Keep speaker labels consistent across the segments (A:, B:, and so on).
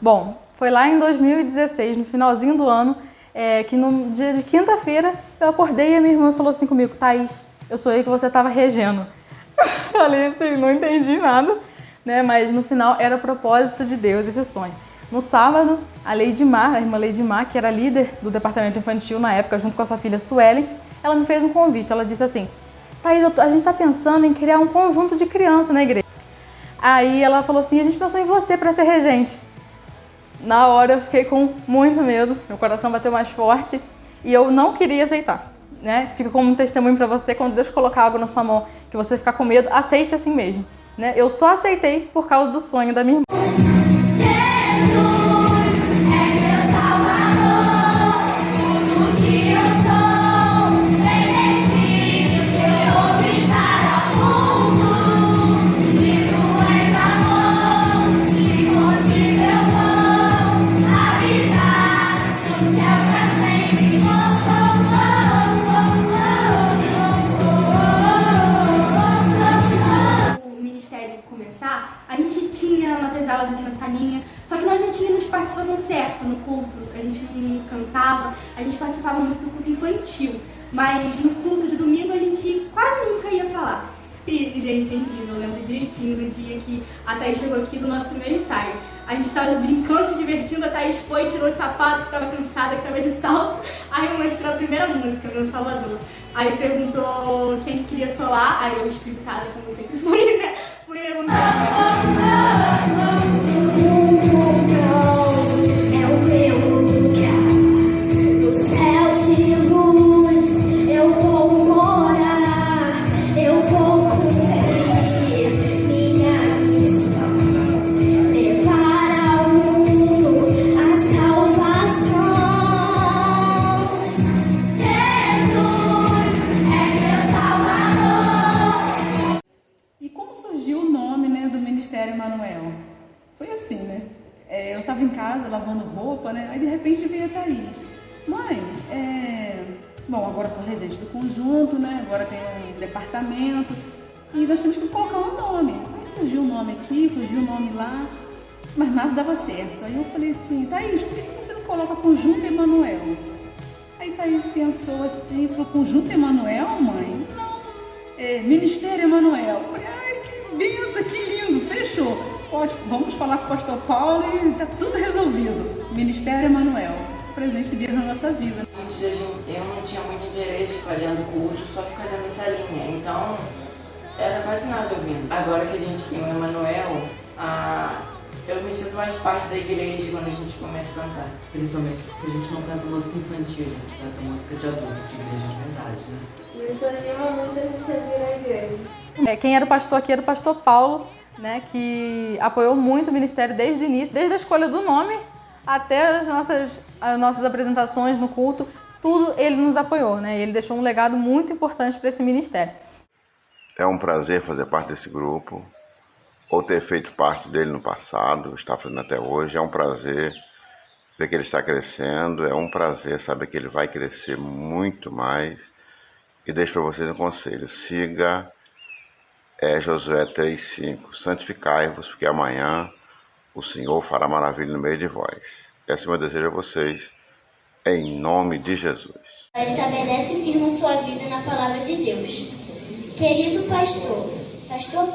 A: Bom, foi lá em 2016, no finalzinho do ano, que no dia de quinta-feira eu acordei e a minha irmã falou assim comigo: Thaís, eu sonhei que você estava regendo. Eu falei assim, não entendi nada, né? Mas no final era o propósito de Deus esse sonho. No sábado, a irmã Leidimar, que era líder do departamento infantil na época, junto com a sua filha Suelen, ela me fez um convite. Ela disse assim: Thaís, a gente está pensando em criar um conjunto de crianças na igreja. Aí ela falou assim: a gente pensou em você para ser regente. Na hora eu fiquei com muito medo, meu coração bateu mais forte e eu não queria aceitar, né? Fica como um testemunho para você, quando Deus colocar algo na sua mão que você ficar com medo, aceite assim mesmo, né? Eu só aceitei por causa do sonho da minha irmã.
B: A gente tinha nossas aulas aqui na salinha, só que nós não tínhamos participação certa no culto, a gente não cantava, a gente participava muito do culto infantil, mas no culto de domingo a gente quase nunca ia pra lá. E, gente, é incrível, eu lembro direitinho do dia que a Thaís chegou aqui do nosso primeiro ensaio. A gente estava brincando, se divertindo, a Thaís foi, tirou o sapato, que estava cansada, que estava de salto, aí mostrou a primeira música, Meu Salvador. Aí perguntou quem queria solar, aí eu explicada, como sempre fui, né? Fui perguntar. É o meu lugar, o céu de luz, eu vou morar, eu vou cumprir minha missão, levar ao mundo a salvação. Jesus é meu Salvador.
C: E como surgiu o nome, né, do Ministério Emanuel? Foi assim, né? Eu estava em casa lavando roupa, né? Aí de repente veio a Thaís: mãe, bom, agora sou regente do conjunto, né? Agora tem um departamento e nós temos que colocar um nome. Aí surgiu o nome aqui, surgiu o nome lá, mas nada dava certo. Aí eu falei assim: Thaís, por que você não coloca Conjunto Emanuel? Aí Thaís pensou assim, falou: Conjunto Emanuel, mãe? Não, Ministério Emanuel. Eu falei: ai, que benção, que lindo, fechou. Vamos falar com o pastor Paulo e está tudo resolvido. Ministério Emanuel, presente de Deus na nossa vida.
D: Antes eu não tinha muito interesse em ficar dentro do culto, só ficar dentro dessa linha, então era quase nada ouvindo. Agora que a gente tem o Emanuel, eu me sinto mais parte da igreja quando a gente começa a cantar.
E: Principalmente porque a gente não canta música infantil, a gente canta música de adulto, de igreja de verdade, né?
F: Isso anima muito a gente a vir à igreja.
A: Quem era o pastor aqui era o pastor Paulo, né, que apoiou muito o ministério desde o início, desde a escolha do nome até as nossas apresentações no culto, tudo ele nos apoiou, né? Ele deixou um legado muito importante para esse ministério.
G: É um prazer fazer parte desse grupo, ou ter feito parte dele no passado, estar fazendo até hoje. É um prazer ver que ele está crescendo, é um prazer saber que ele vai crescer muito mais. E deixo para vocês um conselho: siga Josué 3,5, santificai-vos, porque amanhã o Senhor fará maravilha no meio de vós. Esse é o meu desejo a vocês, em nome de Jesus.
H: Estabelece e firma sua vida na palavra de Deus. Querido pastor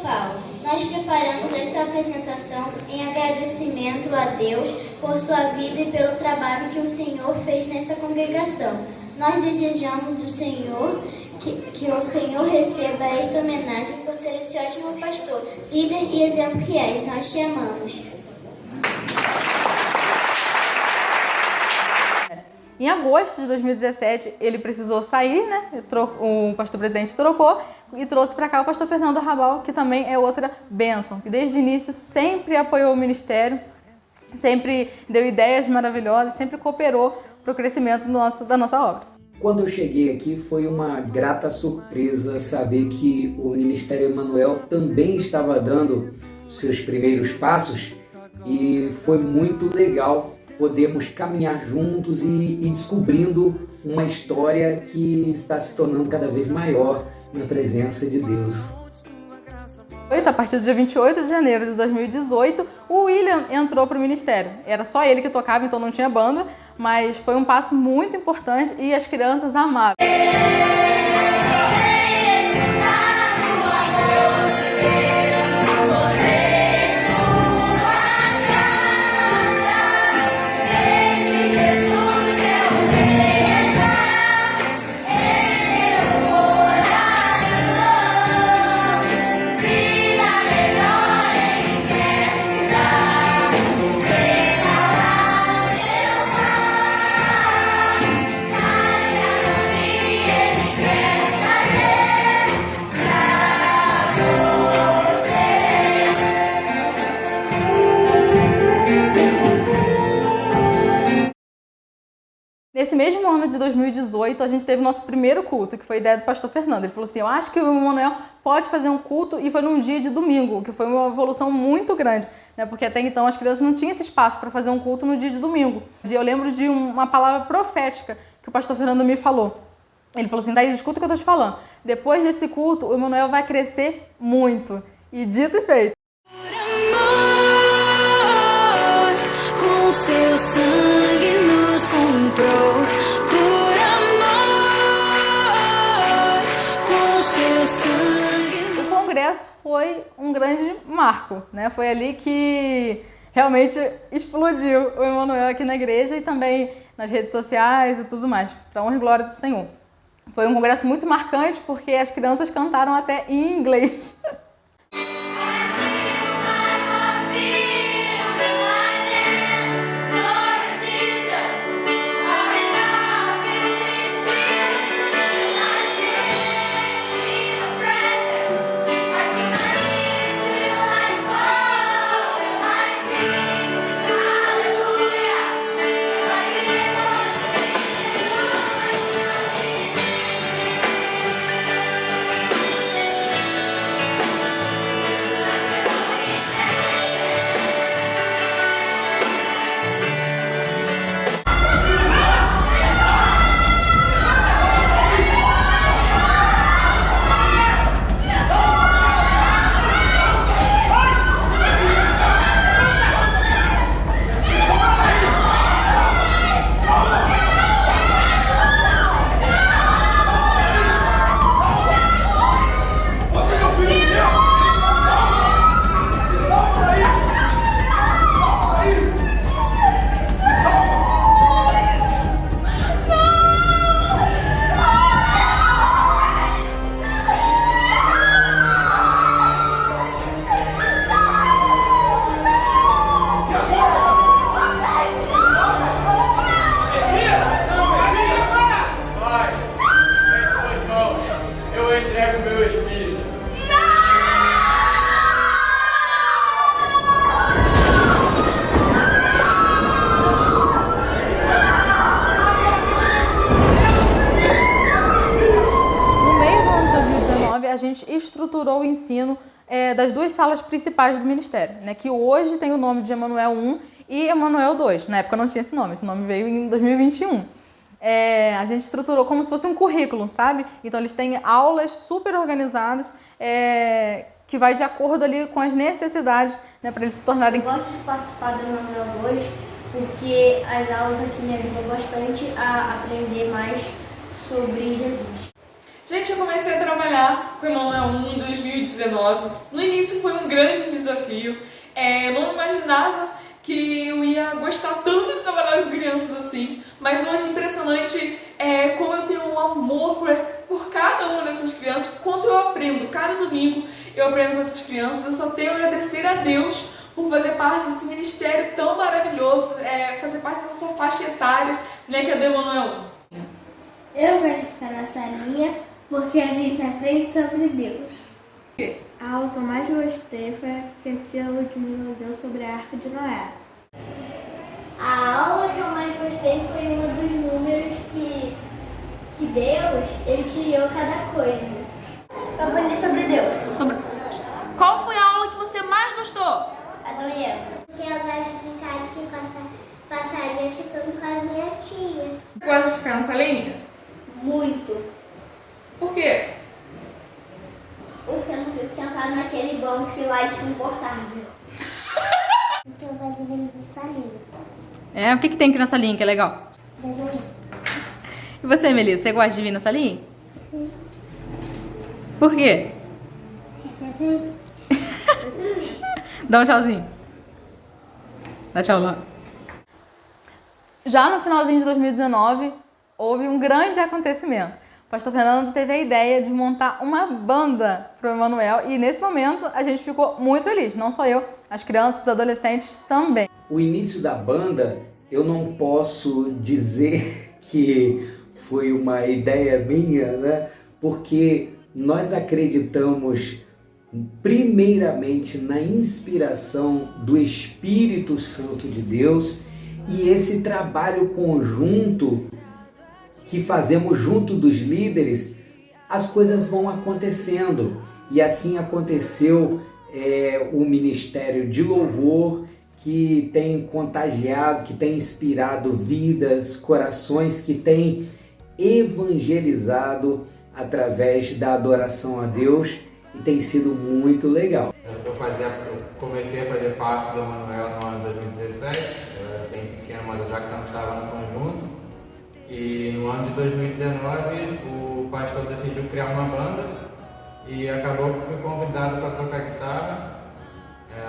H: Paulo, nós preparamos esta apresentação em agradecimento a Deus por sua vida e pelo trabalho que o Senhor fez nesta congregação. Nós desejamos o Senhor que o Senhor receba esta homenagem por ser esse ótimo pastor, líder e exemplo que és. Nós te amamos.
A: Em agosto de 2017, ele precisou sair, né? O pastor presidente trocou e trouxe para cá o pastor Fernando Arrabal, que também é outra bênção, que desde o início sempre apoiou o ministério, sempre deu ideias maravilhosas, sempre cooperou para o crescimento da nossa obra.
I: Quando eu cheguei aqui, foi uma grata surpresa saber que o Ministério Emanuel também estava dando seus primeiros passos, e foi muito legal podermos caminhar juntos e descobrindo uma história que está se tornando cada vez maior na presença de Deus.
A: A partir do dia 28 de janeiro de 2018, o William entrou para o ministério. Era só ele que tocava, então não tinha banda, mas foi um passo muito importante e as crianças amaram. Nesse mesmo ano de 2018, a gente teve o nosso primeiro culto, que foi a ideia do pastor Fernando. Ele falou assim, eu acho que o Emanuel pode fazer um culto, e foi num dia de domingo, que foi uma evolução muito grande, né? Porque até então as crianças não tinham esse espaço para fazer um culto no dia de domingo. E eu lembro de uma palavra profética que o pastor Fernando me falou. Ele falou assim, Thaís, escuta o que eu estou te falando. Depois desse culto, o Emanuel vai crescer muito. E dito e feito.
J: Com seu sangue nos comprou, por amor, com seu sangue.
A: O congresso foi um grande marco, né? Foi ali que realmente explodiu o Emanuel aqui na igreja e também nas redes sociais e tudo mais, para honra e glória do Senhor. Foi um congresso muito marcante porque as crianças cantaram até em inglês. A gente estruturou o ensino das duas salas principais do ministério, né, que hoje tem o nome de Emanuel 1 e Emanuel 2. Na época não tinha esse nome veio em 2021. A gente estruturou como se fosse um currículo, sabe? Então eles têm aulas super organizadas, que vai de acordo ali com as necessidades, né, para eles se tornarem...
F: Eu gosto de participar do Emanuel 2 porque as aulas aqui me ajudam bastante a aprender mais sobre Jesus.
K: Gente, eu comecei a trabalhar com o Emanuel 1 em 2019. No início foi um grande desafio. Eu não imaginava que eu ia gostar tanto de trabalhar com crianças assim. Mas hoje é impressionante como eu tenho um amor por cada uma dessas crianças. Quanto eu aprendo. Cada domingo eu aprendo com essas crianças. Eu só tenho a agradecer a Deus por fazer parte desse ministério tão maravilhoso. Fazer parte dessa faixa etária, né, que é do Emanuel 1.
F: Eu gosto de ficar na salinha porque a gente aprende sobre Deus. A aula que eu mais gostei foi a que a tia Ludmila deu sobre a Arca de Noé. A aula que eu mais gostei foi uma dos números que Deus, ele criou cada coisa. Para aprender sobre Deus.
K: Qual foi a aula que você mais gostou?
F: Adão e Eva.
H: Porque eu gosto de ficar aqui com essa passarinha ficando com a minha tia.
K: Gosta de ficar na salinha?
F: Muito.
K: Por quê?
F: Porque eu não fico sentada sentado naquele banco lá desconfortável. Porque eu gosto de ver salinha.
A: É, o que tem aqui nessa linha que é legal?
F: Desenho.
A: E você, Melissa, você gosta de vir nessa linha? Sim. Por quê?
F: Desenho.
A: Dá um tchauzinho. Dá tchau lá. Já no finalzinho de 2019, houve um grande acontecimento. O pastor Fernando teve a ideia de montar uma banda para o Emanuel e nesse momento a gente ficou muito feliz. Não só eu, as crianças, os adolescentes também.
I: O início da banda, eu não posso dizer que foi uma ideia minha, né? Porque nós acreditamos primeiramente na inspiração do Espírito Santo de Deus e esse trabalho conjunto que fazemos junto dos líderes, as coisas vão acontecendo. E assim aconteceu o Ministério de Louvor, que tem contagiado, que tem inspirado vidas, corações, que tem evangelizado através da adoração a Deus e tem sido muito legal.
L: Eu comecei a fazer parte do Emanuel no ano de 2017, eu era bem pequeno, mas eu já cantava no conjunto. E no ano de 2019 o pastor decidiu criar uma banda e acabou que fui convidado para tocar guitarra.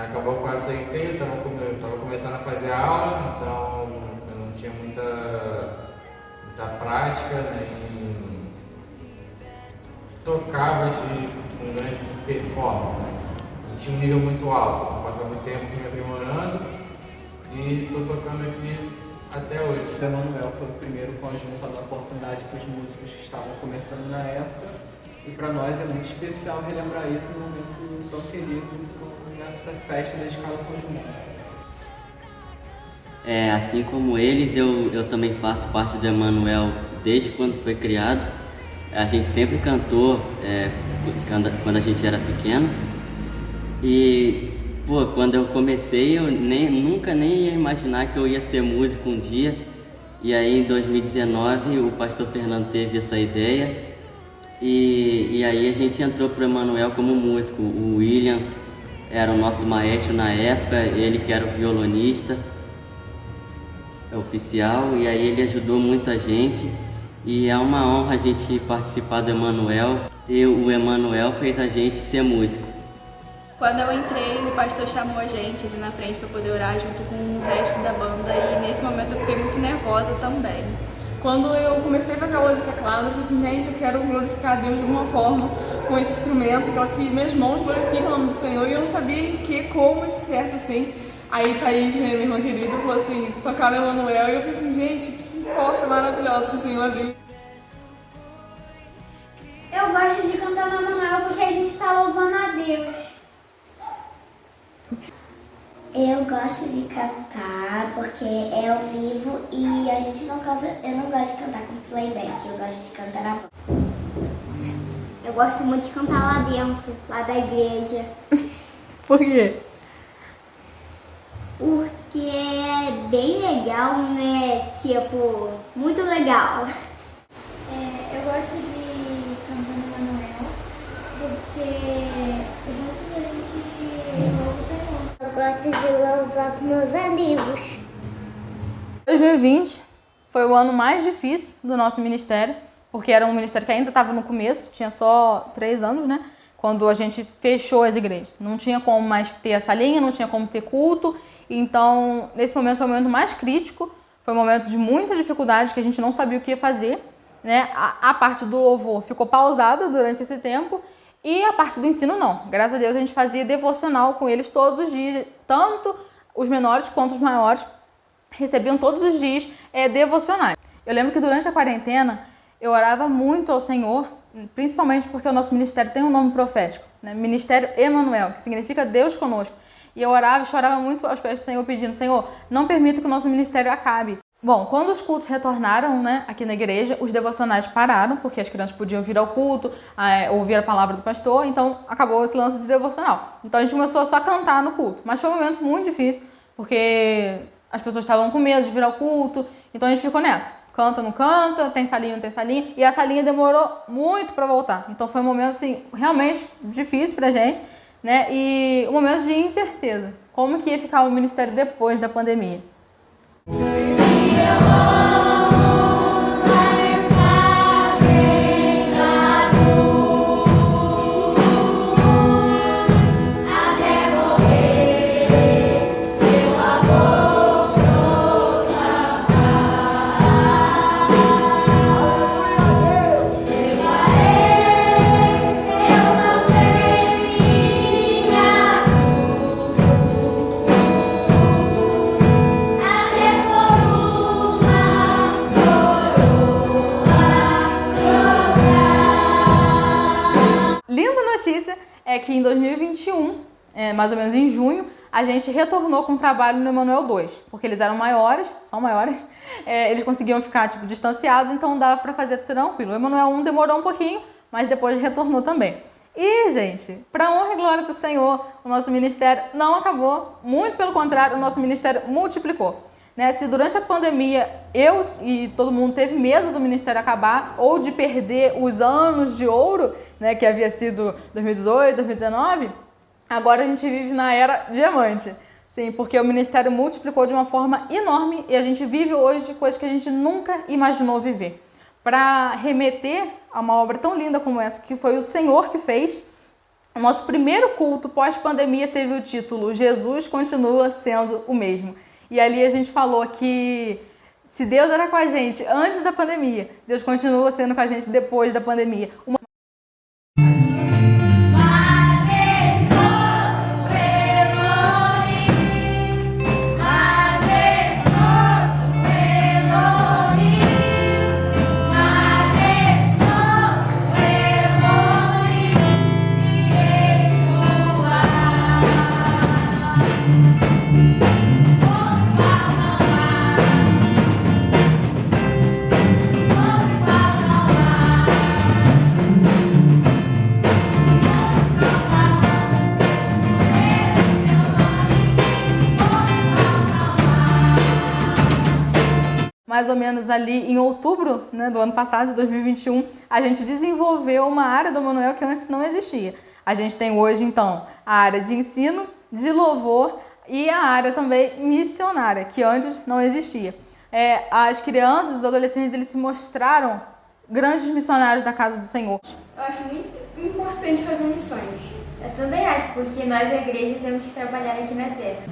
L: Acabou que eu aceitei, eu estava começando a fazer aula, então eu não tinha muita prática, nem tocava com grande performance, né? Não tinha um nível muito alto, então passava o tempo fui me aprimorando e estou tocando aqui até hoje.
M: O Emanuel foi o primeiro conjunto a dar oportunidade para os músicos que estavam começando na época e para nós é muito especial relembrar isso num momento tão querido como essa festa dedicada ao conjunto.
N: Assim como eles, eu também faço parte do Emanuel desde quando foi criado. A gente sempre cantou quando a gente era pequeno e quando eu comecei eu nunca ia imaginar que eu ia ser músico um dia. E aí em 2019 o pastor Fernando teve essa ideia e aí a gente entrou pro Emanuel como músico. O William era o nosso maestro na época, ele que era o violonista oficial, e aí ele ajudou muita gente e é uma honra a gente participar do Emanuel e o Emanuel fez a gente ser músico.
B: Quando eu entrei, o pastor chamou a gente ali na frente para poder orar junto com o resto da banda e nesse momento eu fiquei muito nervosa também.
K: Quando eu comecei a fazer aula de teclado, eu falei assim, gente, eu quero glorificar a Deus de alguma forma com esse instrumento, que minhas mãos glorificam o nome do Senhor, e eu não sabia em que, como, certo, assim. Aí Thaís, né, minha irmã querida, falou assim, tocaram o Emanuel, e eu falei assim, gente, que porta maravilhosa que o Senhor abriu.
F: Eu gosto de cantar no Emanuel porque a gente está louvando a Deus. Eu gosto de cantar porque é ao vivo e a gente não canta. Eu não gosto de cantar com playback, eu gosto de cantar na voz. Eu gosto muito de cantar lá dentro, lá da igreja.
A: Por quê?
F: Porque é bem legal, né? Tipo, muito legal. Eu gosto de cantar no Emanuel porque junto a gente louva o Senhor. Eu gosto de louvar com meus amigos.
A: 2020 foi o ano mais difícil do nosso ministério, porque era um ministério que ainda estava no começo, tinha só 3 anos, né? Quando a gente fechou as igrejas. Não tinha como mais ter essa linha, não tinha como ter culto. Então, nesse momento foi o momento mais crítico, foi um momento de muita dificuldade, que a gente não sabia o que ia fazer, né? A parte do louvor ficou pausada durante esse tempo e a parte do ensino não. Graças a Deus a gente fazia devocional com eles todos os dias, tanto os menores quanto os maiores recebiam todos os dias devocionais. Eu lembro que durante a quarentena eu orava muito ao Senhor, principalmente porque o nosso ministério tem um nome profético, né? Ministério Emanuel, que significa Deus conosco. E eu orava e chorava muito aos pés do Senhor, pedindo, Senhor, não permita que o nosso ministério acabe. Bom, quando os cultos retornaram, né, aqui na igreja, os devocionais pararam, porque as crianças podiam vir ao culto, ouvir a palavra do pastor, então acabou esse lance de devocional. Então a gente começou só a cantar no culto, mas foi um momento muito difícil, porque as pessoas estavam com medo de vir ao culto, então a gente ficou nessa. Canta, não canta, tem salinha, não tem salinha, e a salinha demorou muito para voltar. Então foi um momento, assim, realmente difícil pra gente, né? E um momento de incerteza. Como que ia ficar o ministério depois da pandemia? É que em 2021, mais ou menos em junho, a gente retornou com o trabalho no Emanuel 2, porque eles eram maiores, são maiores, eles conseguiam ficar distanciados, então dava para fazer tranquilo. O Emanuel 1 demorou um pouquinho, mas depois retornou também. E, gente, para honra e glória do Senhor, o nosso ministério não acabou, muito pelo contrário, o nosso ministério multiplicou. Se durante a pandemia eu e todo mundo teve medo do ministério acabar ou de perder os anos de ouro, que havia sido 2018, 2019, agora a gente vive na era diamante. Sim, porque o ministério multiplicou de uma forma enorme e a gente vive hoje coisas que a gente nunca imaginou viver. Para remeter a uma obra tão linda como essa, que foi o Senhor que fez, o nosso primeiro culto pós-pandemia teve o título Jesus continua sendo o mesmo. E ali a gente falou que se Deus era com a gente antes da pandemia, Deus continua sendo com a gente depois da pandemia. Mais ou menos ali em outubro do ano passado, de 2021, a gente desenvolveu uma área do Emanuel que antes não existia. A gente tem hoje, então, a área de ensino, de louvor e a área também missionária, que antes não existia. As crianças, os adolescentes, eles se mostraram grandes missionários da casa do Senhor.
F: Eu acho muito importante fazer missões. Eu também acho, porque nós, a igreja, temos que trabalhar aqui na Terra.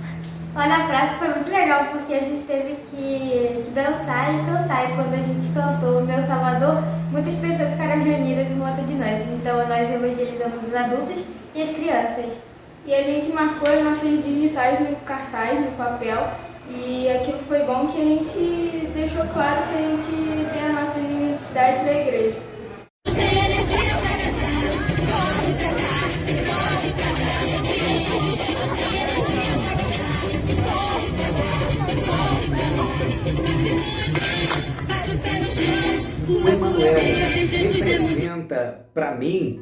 F: Lá na praça foi muito legal, porque a gente teve que dançar e cantar. E quando a gente cantou Meu Salvador, muitas pessoas ficaram reunidas em volta de nós. Então nós evangelizamos os adultos e as crianças.
B: E a gente marcou as nossas digitais no cartaz, no papel. E aquilo foi bom que a gente deixou claro que a gente tem as nossas necessidades da igreja.
I: O Emanuel representa, para mim,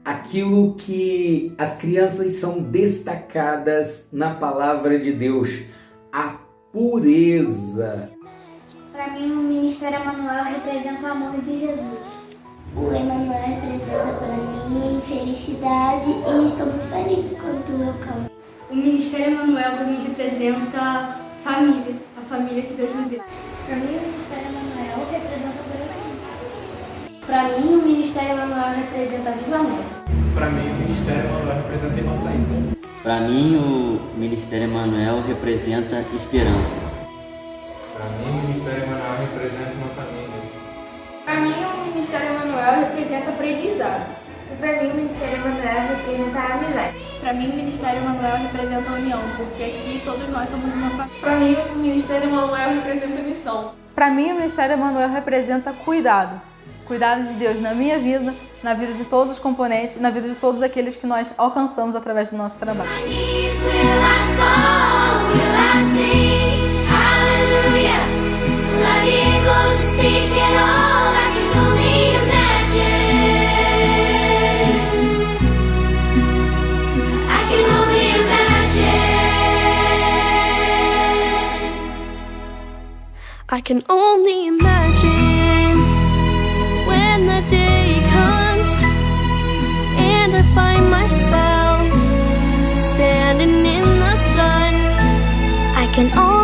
I: aquilo que as crianças são destacadas na palavra de Deus, a pureza.
H: Para mim, o Ministério Emanuel representa o amor de Jesus. O Emanuel representa para mim felicidade e estou muito feliz enquanto eu canto.
B: O Ministério Emanuel para mim representa família, a família que Deus me deu.
H: Para mim, o Ministério Emanuel representa adoração.
F: Para mim, o Ministério Emanuel representa avivamento.
M: Para mim, o Ministério Emanuel representa inocência.
N: Para mim, o Ministério Emanuel representa esperança.
L: Para mim, o Ministério Emanuel representa uma família.
B: Para mim, o Ministério Emanuel representa aprendizado.
F: E para mim, o Ministério Emanuel representa a amizade.
B: Para mim, o Ministério Emanuel representa a união, porque aqui todos nós somos uma família. Para mim, o Ministério Emanuel representa missão.
A: Para mim, o Ministério Emanuel representa cuidado. Cuidado de Deus na minha vida, na vida de todos os componentes, na vida de todos aqueles que nós alcançamos através do nosso trabalho.
J: I can only imagine when the day comes and I find myself can only